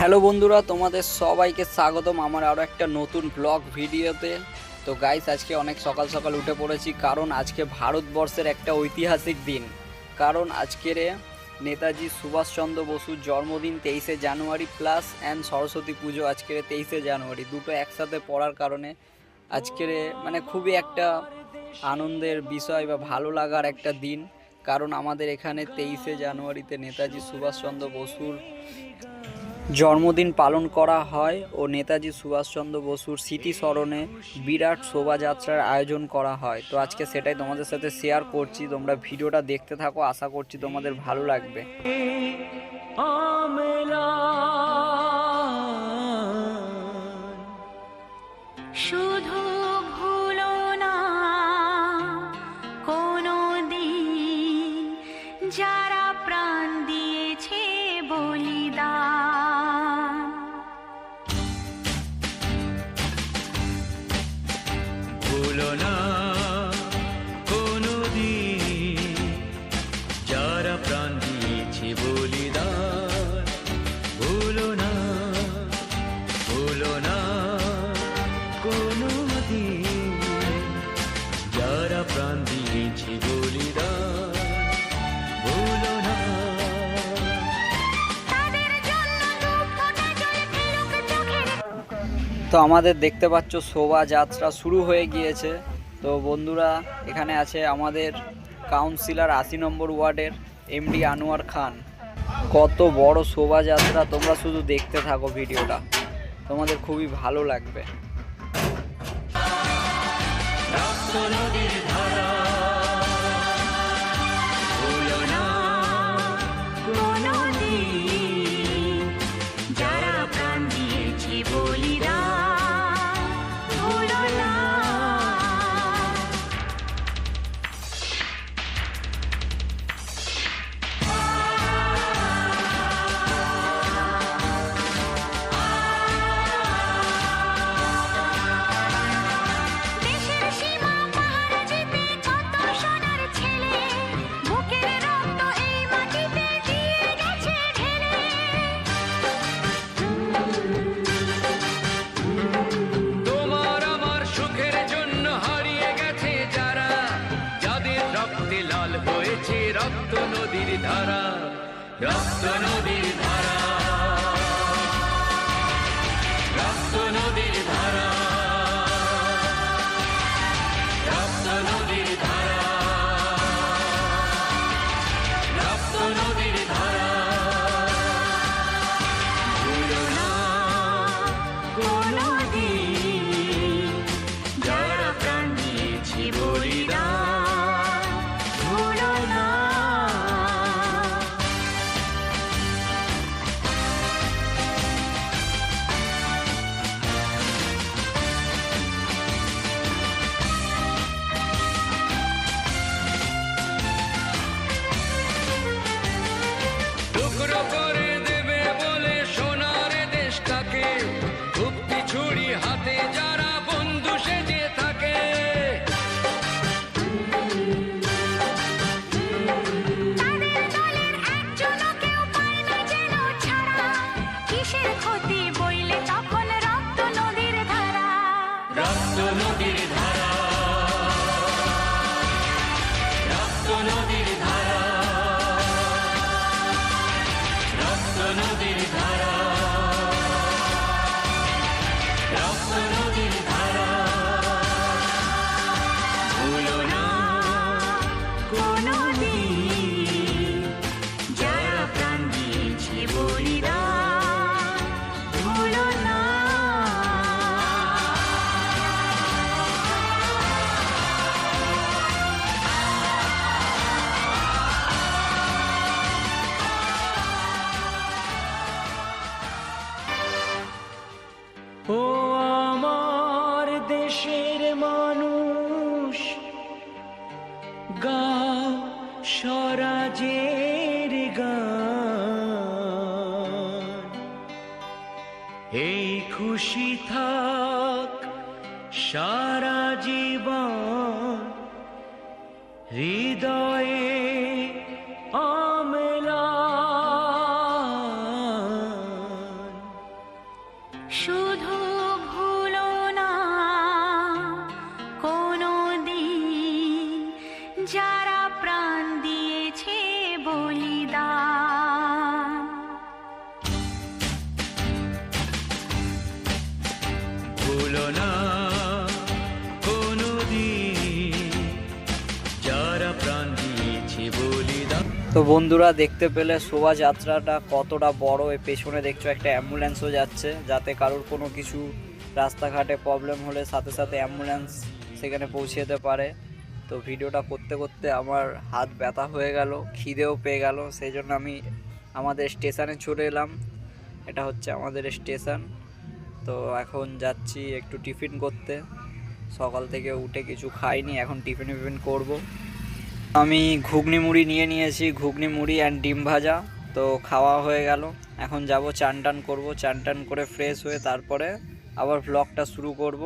Hello বন্ধুরা, তোমাদের সবাইকে স্বাগতম আমার আরও একটা নতুন ব্লগ ভিডিওতে। তো গাইস, আজকে অনেক সকাল সকাল উঠে পড়েছি, কারণ আজকে ভারতবর্ষের একটা ঐতিহাসিক দিন। কারণ আজকের নেতাজি সুভাষচন্দ্র বসুর জন্মদিন 23শে জানুয়ারি প্লাস অ্যান্ড সরস্বতী পুজো আজকের 23শে জানুয়ারি, দুটো একসাথে পড়ার কারণে আজকের খুবই একটা আনন্দের বিষয় বা ভালো লাগার একটা দিন। কারণ আমাদের এখানে 23শে জানুয়ারিতে নেতাজি সুভাষচন্দ্র বসুর জন্মদিন পালন করা হয় ও নেতাজি সুভাষচন্দ্র বসুর স্মৃতিস্মরণে বিরাট শোভাযাত্রার আয়োজন করা হয়। তো আজকে সেটাই তোমাদের সাথে শেয়ার করছি, তোমরা ভিডিওটা দেখতে থাকো, আশা করছি তোমাদের ভালো লাগবে। শুধু ভুলো না কোনো দিন যারা প্রাণ দিয়েছে বলিদান। ভুলো না কোনো দিন যারা প্রাণ দিয়েছে বলিদান। ভুলো না কোনো দিন যারা প্রাণ দিয়েছে বলিদান। ভুলো না। তো আমাদের দেখতে পাচ্ছ শোভাযাত্রা শুরু হয়ে গিয়েছে। তো বন্ধুরা, এখানে আছে আমাদের কাউন্সিলর 80 নম্বর ওয়ার্ডের এমডি আনোয়ার খান। কত বড় শোভাযাত্রা, তোমরা শুধু দেখতে থাকো ভিডিওটা, তোমাদের খুবই ভালো লাগবে। কোনো দিন যারা প্রাণ দিয়েছে বলিদান। ভুলো না। দেশের সীমা পাহারা দিতে কত সোনার ছেলে বুকের রক্ত এই মাটিতে দিয়ে গেছে ঢেলে। তোমার আমার সুখের জন্য হারিয়ে গেছে যারা, যাদের রক্তে লাল হয়েছে রক্ত নদীর ধারা। রক্ত নদীর ধারা, রক্ত নদীর ধারা, রক্ত নদীর ধারা, রক্ত নদীর ধারা। ভুলো না কোনো দিন যারা প্রাণ দিয়েছে বলিদান। ভুলো না। টুকরো করে দেবে বলে সোনার দেশটাকে, মুক্তি ছুরি হাতে যারা বন্ধু সেজে থাকে। তাদের দলের একজনও কেউ পায় না যেন ছাড়া। কিসের ক্ষতি বইলে তখন রক্ত নদীর ধারা। রক্ত নদীর ধারা, রক্ত নদীর ধারা, রক্ত নদীর ধারা, রক্ত নদীর ধারা। ভুলো না কোনো দিন যারা প্রাণ দিয়েছে বলিদান। ভুলো না। ও আমার দেশের মানুষ, গাও স্বরাজের গান। এই খুশি থাক সারা জীবন হৃদয়ে অম্লান। শুধু ভুলো না কোনো দিন যারা প্রাণ দিয়েছে বলিদান। ভুলো না কোনোদিন যারা প্রাণ দিয়েছে বলিদান। তো বন্ধুরা, দেখতে পেলে শোভাযাত্রাটা কতটা বড়। এর পেছনে দেখছো একটা অ্যাম্বুলেন্সও যাচ্ছে, যাতে কারোর কোনো কিছু রাস্তাঘাটে প্রবলেম হলে সাথে সাথে অ্যাম্বুলেন্স সেখানে পৌঁছে যেতে পারে। তো ভিডিওটা করতে করতে আমার হাত ব্যথা হয়ে গেল, খিদেও পেয়ে গেল, সেই জন্য আমি আমাদের স্টেশনে চলে এলাম। এটা হচ্ছে আমাদের স্টেশন। তো এখন যাচ্ছি একটু টিফিন করতে। সকাল থেকে উঠে কিছু খাইনি, এখন টিফিন করব। আমি ঘুগনি মুড়ি নিয়েছি, ঘুগনি মুড়ি অ্যান্ড ডিম ভাজা। তো খাওয়া হয়ে গেল, এখন যাব চান টান করবো। চান টান করে ফ্রেশ হয়ে তারপরে আবার ব্লগটা শুরু করব।